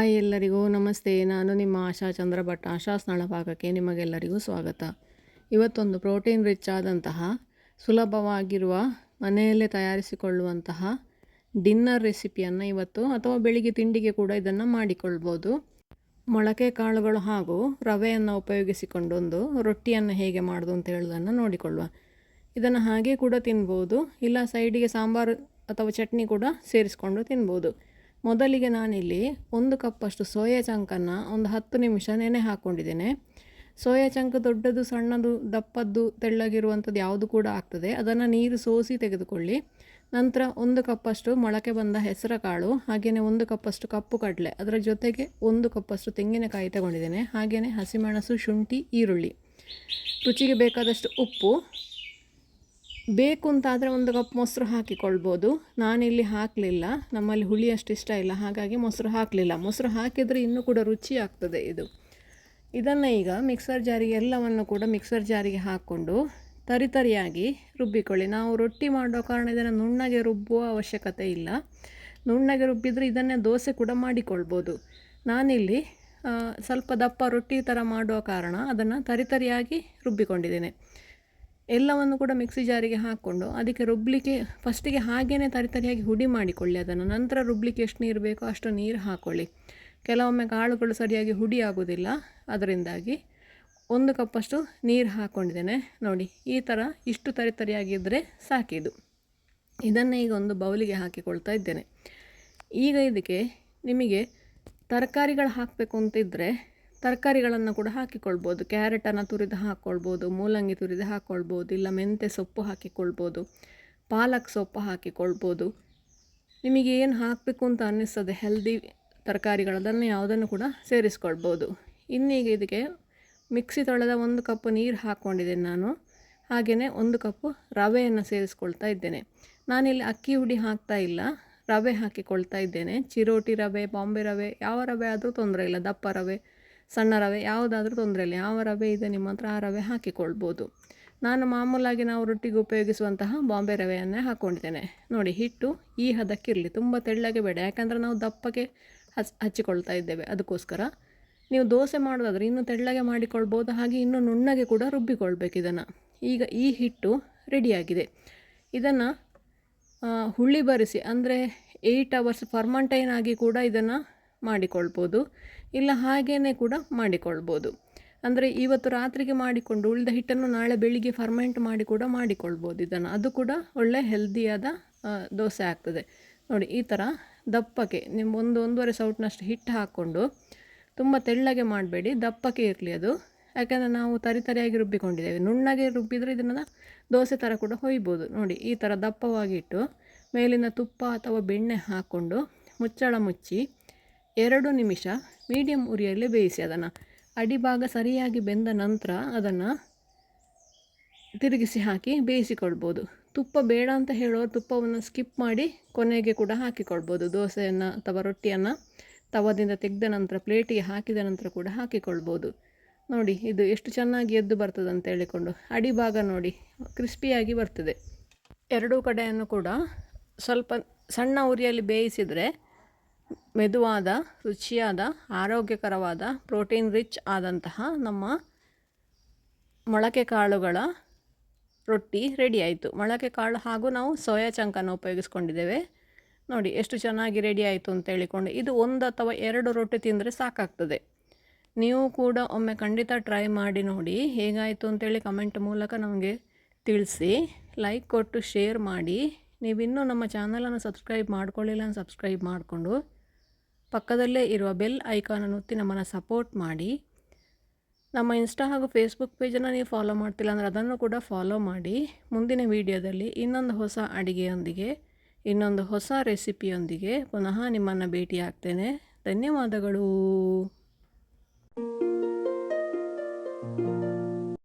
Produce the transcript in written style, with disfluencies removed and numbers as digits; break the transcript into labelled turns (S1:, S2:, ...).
S1: Hi ಎಲ್ಲರಿಗೂ ನಮಸ್ತೆ. ನಾನು ನಿಮ್ಮ ಆಶಾ ಚಂದ್ರಭಟ್. ಆಶಾ ಸ್ನಳಭಾಗಕ್ಕೆ ನಿಮಗೆಲ್ಲರಿಗೂ ಸ್ವಾಗತ. ಇವತ್ತೊಂದು ಪ್ರೋಟೀನ್ ರಿಚ್ ಆದಂತಹ ಸುಲಭವಾಗಿರುವ ಮನೆಯಲ್ಲೇ ತಯಾರಿಸಿಕೊಳ್ಳುವಂತಹ ಡಿನ್ನರ್ ರೆಸಿಪಿಯನ್ನು ಇವತ್ತು ಅಥವಾ ಬೆಳಿಗ್ಗೆ ತಿಂಡಿಗೆ ಕೂಡ ಇದನ್ನು ಮಾಡಿಕೊಳ್ಬೋದು. ಮೊಳಕೆ ಕಾಳುಗಳು ಹಾಗೂ ರವೆಯನ್ನು ಉಪಯೋಗಿಸಿಕೊಂಡು ಒಂದು ರೊಟ್ಟಿಯನ್ನು ಹೇಗೆ ಮಾಡೋದು ಅಂತ ಹೇಳೋದನ್ನು ನೋಡಿಕೊಳ್ಳುವ. ಇದನ್ನು ಹಾಗೆ ಕೂಡ ತಿನ್ಬೋದು, ಇಲ್ಲ ಸೈಡಿಗೆ ಸಾಂಬಾರು ಅಥವಾ ಚಟ್ನಿ ಕೂಡ ಸೇರಿಸ್ಕೊಂಡು ತಿನ್ಬೋದು. ಮೊದಲಿಗೆ ನಾನಿಲ್ಲಿ 1 ಕಪ್ಪಷ್ಟು ಸೋಯಾ ಚಂಕನ್ನು ಒಂದು 10 ನಿಮಿಷ ನೆನೆ ಹಾಕ್ಕೊಂಡಿದ್ದೇನೆ. ಸೋಯಾ ಚಂಕ್ ದೊಡ್ಡದು, ಸಣ್ಣದು, ದಪ್ಪದ್ದು, ತೆಳ್ಳಗಿರುವಂಥದ್ದು ಯಾವುದು ಕೂಡ ಆಗ್ತದೆ. ಅದನ್ನು ನೀರು ಸೋಸಿ ತೆಗೆದುಕೊಳ್ಳಿ. ನಂತರ 1 ಕಪ್ಪಷ್ಟು ಮೊಳಕೆ ಬಂದ ಹೆಸರು ಕಾಳು, ಹಾಗೆಯೇ 1 ಕಪ್ಪಷ್ಟು ಕಪ್ಪು ಕಡಲೆ, ಅದರ ಜೊತೆಗೆ 1 ಕಪ್ಪಷ್ಟು ತೆಂಗಿನಕಾಯಿ ತಗೊಂಡಿದ್ದೇನೆ. ಹಾಗೆಯೇ ಹಸಿಮೆಣಸು, ಶುಂಠಿ, ಈರುಳ್ಳಿ, ರುಚಿಗೆ ಬೇಕಾದಷ್ಟು ಉಪ್ಪು. ಬೇಕು ಅಂತಾದರೆ 1 ಕಪ್ ಮೊಸರು ಹಾಕಿಕೊಳ್ಬೋದು. ನಾನಿಲ್ಲಿ ಹಾಕಲಿಲ್ಲ, ನಮ್ಮಲ್ಲಿ ಹುಳಿ ಅಷ್ಟು ಇಷ್ಟ ಇಲ್ಲ, ಹಾಗಾಗಿ ಮೊಸರು ಹಾಕಲಿಲ್ಲ. ಮೊಸರು ಹಾಕಿದರೆ ಇನ್ನೂ ಕೂಡ ರುಚಿ ಆಗ್ತದೆ ಇದು. ಇದನ್ನು ಈಗ ಮಿಕ್ಸರ್ ಜಾರಿಗೆ ಎಲ್ಲವನ್ನು ಕೂಡ ಮಿಕ್ಸರ್ ಜಾರಿಗೆ ಹಾಕ್ಕೊಂಡು ತರಿತರಿಯಾಗಿ ರುಬ್ಬಿಕೊಳ್ಳಿ. ನಾವು ರೊಟ್ಟಿ ಮಾಡೋ ಕಾರಣ ಇದನ್ನು ನುಣ್ಣಗೆ ರುಬ್ಬುವ ಅವಶ್ಯಕತೆ ಇಲ್ಲ. ನುಣ್ಣಗೆ ರುಬ್ಬಿದರೆ ಇದನ್ನೇ ದೋಸೆ ಕೂಡ ಮಾಡಿಕೊಳ್ಬೋದು. ನಾನಿಲ್ಲಿ ಸ್ವಲ್ಪ ದಪ್ಪ ರೊಟ್ಟಿ ಥರ ಮಾಡುವ ಕಾರಣ ಅದನ್ನು ತರಿತರಿಯಾಗಿ ರುಬ್ಬಿಕೊಂಡಿದ್ದೇನೆ. ಎಲ್ಲವನ್ನು ಕೂಡ ಮಿಕ್ಸಿ ಜಾರಿಗೆ ಹಾಕ್ಕೊಂಡು ಅದಕ್ಕೆ ರುಬ್ಬಲಿಕ್ಕೆ ಫಸ್ಟಿಗೆ ಹಾಗೇ ತರಿತರಿಯಾಗಿ ಹುಡಿ ಮಾಡಿಕೊಳ್ಳಿ ಅದನ್ನು. ನಂತರ ರುಬ್ಬಲಿಕ್ಕೆ ಎಷ್ಟು ನೀರು ಬೇಕೋ ಅಷ್ಟು ನೀರು ಹಾಕ್ಕೊಳ್ಳಿ. ಕೆಲವೊಮ್ಮೆ ಕಾಳುಗಳು ಸರಿಯಾಗಿ ಹುಡಿ ಆಗೋದಿಲ್ಲ, ಅದರಿಂದಾಗಿ 1 ಕಪ್ಪಷ್ಟು ನೀರು ಹಾಕ್ಕೊಂಡಿದ್ದೇನೆ. ನೋಡಿ, ಈ ಥರ ಇಷ್ಟು ತರಿತರಿಯಾಗಿದ್ದರೆ ಸಾಕಿದು. ಇದನ್ನು ಈಗ ಒಂದು ಬೌಲಿಗೆ ಹಾಕಿಕೊಳ್ತಾ ಇದ್ದೇನೆ. ಈಗ ಇದಕ್ಕೆ ನಿಮಗೆ ತರಕಾರಿಗಳು ಹಾಕಬೇಕು ಅಂತಿದ್ದರೆ ತರಕಾರಿಗಳನ್ನು ಕೂಡ ಹಾಕಿಕೊಳ್ಬೋದು. ಕ್ಯಾರೆಟನ್ನು ತುರಿದು ಹಾಕ್ಕೊಳ್ಬೋದು, ಮೂಲಂಗಿ ತುರಿದು ಹಾಕ್ಕೊಳ್ಬೋದು, ಇಲ್ಲ ಮೆಂತ್ಯ ಸೊಪ್ಪು ಹಾಕಿಕೊಳ್ಬೋದು, ಪಾಲಕ್ ಸೊಪ್ಪು ಹಾಕಿಕೊಳ್ಬೋದು. ನಿಮಗೆ ಏನು ಹಾಕಬೇಕು ಅಂತ ಅನ್ನಿಸ್ತದೆ ಹೆಲ್ದಿ ತರಕಾರಿಗಳದನ್ನು ಯಾವುದನ್ನು ಕೂಡ ಸೇರಿಸ್ಕೊಳ್ಬೋದು. ಇನ್ನೀಗ ಇದಕ್ಕೆ ಮಿಕ್ಸಿ ತೊಳೆದ 1 ಕಪ್ ನೀರು ಹಾಕ್ಕೊಂಡಿದ್ದೇನೆ ನಾನು. ಹಾಗೆಯೇ 1 ಕಪ್ ರವೆಯನ್ನು ಸೇರಿಸ್ಕೊಳ್ತಾ ಇದ್ದೇನೆ. ನಾನಿಲ್ಲಿ ಅಕ್ಕಿ ಹುಡಿ ಹಾಕ್ತಾ ಇಲ್ಲ, ರವೆ ಹಾಕಿಕೊಳ್ತಾ ಇದ್ದೇನೆ. ಚಿರೋಟಿ ರವೆ, ಬಾಂಬೆ ರವೆ, ಯಾವ ರವೆ ಆದರೂ ತೊಂದರೆ ಇಲ್ಲ. ದಪ್ಪ ರವೆ, ಸಣ್ಣ ರವೆ ಯಾವುದಾದ್ರೂ ತೊಂದರೆ ಇಲ್ಲ. ಯಾವ ರವೆ ಇದೆ ನಿಮ್ಮ ಹತ್ರ ಆ ರವೆ ಹಾಕಿಕೊಳ್ಬೋದು. ನಾನು ಮಾಮೂಲಾಗಿ ನಾವು ರೊಟ್ಟಿಗೆ ಉಪಯೋಗಿಸುವಂತಹ ಬಾಂಬೆ ರವೆಯನ್ನೇ ಹಾಕ್ಕೊಂಡಿದ್ದೇನೆ. ನೋಡಿ, ಹಿಟ್ಟು ಈ ಹದಕ್ಕಿರಲಿ, ತುಂಬ ತೆಳ್ಳಗೆ ಬೇಡ, ಯಾಕಂದರೆ ನಾವು ದಪ್ಪಕ್ಕೆ ಹಚ್ಚಿಕೊಳ್ತಾ ಇದ್ದೇವೆ. ಅದಕ್ಕೋಸ್ಕರ ನೀವು ದೋಸೆ ಮಾಡೋದಾದರೆ ಇನ್ನೂ ತೆಳ್ಳಗೆ ಮಾಡಿಕೊಳ್ಬೋದು, ಹಾಗೆ ಇನ್ನೂ ನುಣ್ಣಗೆ ಕೂಡ ರುಬ್ಬಿಕೊಳ್ಬೇಕು ಇದನ್ನು. ಈಗ ಈ ಹಿಟ್ಟು ರೆಡಿಯಾಗಿದೆ. ಇದನ್ನು ಹುಳಿ ಬರಿಸಿ, ಅಂದರೆ 8 ಅವರ್ಸ್ ಫರ್ಮಂಟೈನ್ ಆಗಿ ಕೂಡ ಇದನ್ನು ಮಾಡಿಕೊಳ್ಬೋದು, ಇಲ್ಲ ಹಾಗೇ ಕೂಡ ಮಾಡಿಕೊಳ್ಬೋದು. ಅಂದರೆ ಇವತ್ತು ರಾತ್ರಿಗೆ ಮಾಡಿಕೊಂಡು ಉಳಿದ ಹಿಟ್ಟನ್ನು ನಾಳೆ ಬೆಳಿಗ್ಗೆ ಫರ್ಮೆಂಟ್ ಮಾಡಿ ಕೂಡ ಮಾಡಿಕೊಳ್ಬೋದು ಇದನ್ನು. ಅದು ಕೂಡ ಒಳ್ಳೆ ಹೆಲ್ದಿಯಾದ ದೋಸೆ ಆಗ್ತದೆ. ನೋಡಿ, ಈ ಥರ ದಪ್ಪಕ್ಕೆ ನಿಮ್ಮ 1-1.5 ಸೌಟ್ನಷ್ಟು ಹಿಟ್ಟು ಹಾಕ್ಕೊಂಡು, ತುಂಬ ತೆಳ್ಳಗೆ ಮಾಡಬೇಡಿ, ದಪ್ಪಕ್ಕೆ ಇರಲಿ ಅದು. ಯಾಕಂದರೆ ನಾವು ತರಿತರಿಯಾಗಿ ರುಬ್ಬಿಕೊಂಡಿದ್ದೇವೆ. ನುಣ್ಣಗೆ ರುಬ್ಬಿದರೆ ಇದನ್ನು ದೋಸೆ ಥರ ಕೂಡ ಹೊಯ್ಬೋದು. ನೋಡಿ, ಈ ಥರ ದಪ್ಪವಾಗಿಟ್ಟು ಮೇಲಿನ ತುಪ್ಪ ಅಥವಾ ಬೆಣ್ಣೆ ಹಾಕ್ಕೊಂಡು ಮುಚ್ಚಳ ಮುಚ್ಚಿ 2 ನಿಮಿಷ ಮೀಡಿಯಮ್ ಉರಿಯಲ್ಲಿ ಬೇಯಿಸಿ. ಅದನ್ನು ಅಡಿಭಾಗ ಸರಿಯಾಗಿ ಬೆಂದ ನಂತರ ಅದನ್ನು ತಿರುಗಿಸಿ ಹಾಕಿ ಬೇಯಿಸಿಕೊಳ್ಬೋದು. ತುಪ್ಪ ಬೇಡ ಅಂತ ಹೇಳೋರು ತುಪ್ಪವನ್ನು ಸ್ಕಿಪ್ ಮಾಡಿ ಕೊನೆಗೆ ಕೂಡ ಹಾಕಿಕೊಳ್ಬೋದು. ದೋಸೆಯನ್ನು ಅಥವಾ ರೊಟ್ಟಿಯನ್ನು ತವದಿಂದ ತೆಗೆದ ನಂತರ ಪ್ಲೇಟಿಗೆ ಹಾಕಿದ ನಂತರ ಕೂಡ ಹಾಕಿಕೊಳ್ಬೋದು. ನೋಡಿ, ಇದು ಎಷ್ಟು ಚೆನ್ನಾಗಿ ಎದ್ದು ಬರ್ತದೆ ಅಂತ ಹೇಳಿಕೊಂಡು. ಅಡಿಭಾಗ ನೋಡಿ ಕ್ರಿಸ್ಪಿಯಾಗಿ ಬರ್ತದೆ. 2 ಕಡೆಯನ್ನು ಕೂಡ ಸ್ವಲ್ಪ ಸಣ್ಣ ಉರಿಯಲ್ಲಿ ಬೇಯಿಸಿದರೆ ಮೆದುವಾದ, ರುಚಿಯಾದ, ಆರೋಗ್ಯಕರವಾದ, ಪ್ರೋಟೀನ್ ರಿಚ್ ಆದಂತಹ ನಮ್ಮ ಮೊಳಕೆ ಕಾಳುಗಳ ರೊಟ್ಟಿ ರೆಡಿ ಆಯಿತು. ಮೊಳಕೆ ಕಾಳು ಹಾಗೂ ನಾವು ಸೋಯಾ ಚಂಕನ್ನು ಉಪಯೋಗಿಸ್ಕೊಂಡಿದ್ದೇವೆ. ನೋಡಿ ಎಷ್ಟು ಚೆನ್ನಾಗಿ ರೆಡಿ ಆಯಿತು ಅಂತ ಹೇಳಿಕೊಂಡು. ಇದು 1 ಅಥವಾ 2 ರೊಟ್ಟಿ ತಿಂದರೆ ಸಾಕಾಗ್ತದೆ. ನೀವು ಕೂಡ ಒಮ್ಮೆ ಖಂಡಿತ ಟ್ರೈ ಮಾಡಿ ನೋಡಿ, ಹೇಗಾಯಿತು ಅಂತೇಳಿ ಕಮೆಂಟ್ ಮೂಲಕ ನಮಗೆ ತಿಳಿಸಿ. ಲೈಕ್ ಕೊಟ್ಟು ಶೇರ್ ಮಾಡಿ. ನೀವಿನ್ನೂ ನಮ್ಮ ಚಾನಲನ್ನು ಸಬ್ಸ್ಕ್ರೈಬ್ ಮಾಡ್ಕೊಳ್ಳಿಲ್ಲ ಅಂದರೆ ಸಬ್ಸ್ಕ್ರೈಬ್ ಮಾಡಿಕೊಂಡು ಪಕ್ಕದಲ್ಲೇ ಇರುವ ಬೆಲ್ ಐಕಾನನ್ನು ಒತ್ತಿ ನಮ್ಮನ್ನು ಸಪೋರ್ಟ್ ಮಾಡಿ. ನಮ್ಮ ಇನ್ಸ್ಟಾ ಹಾಗೂ ಫೇಸ್ಬುಕ್ ಪೇಜನ್ನು ನೀವು ಫಾಲೋ ಮಾಡ್ತಿಲ್ಲ ಅಂದರೆ ಅದನ್ನು ಕೂಡ ಫಾಲೋ ಮಾಡಿ. ಮುಂದಿನ ವಿಡಿಯೋದಲ್ಲಿ ಇನ್ನೊಂದು ಹೊಸ ಅಡುಗೆಯೊಂದಿಗೆ, ಇನ್ನೊಂದು ಹೊಸ ರೆಸಿಪಿಯೊಂದಿಗೆ ಪುನಃ ನಿಮ್ಮನ್ನು ಭೇಟಿಯಾಗ್ತೇನೆ. ಧನ್ಯವಾದಗಳು.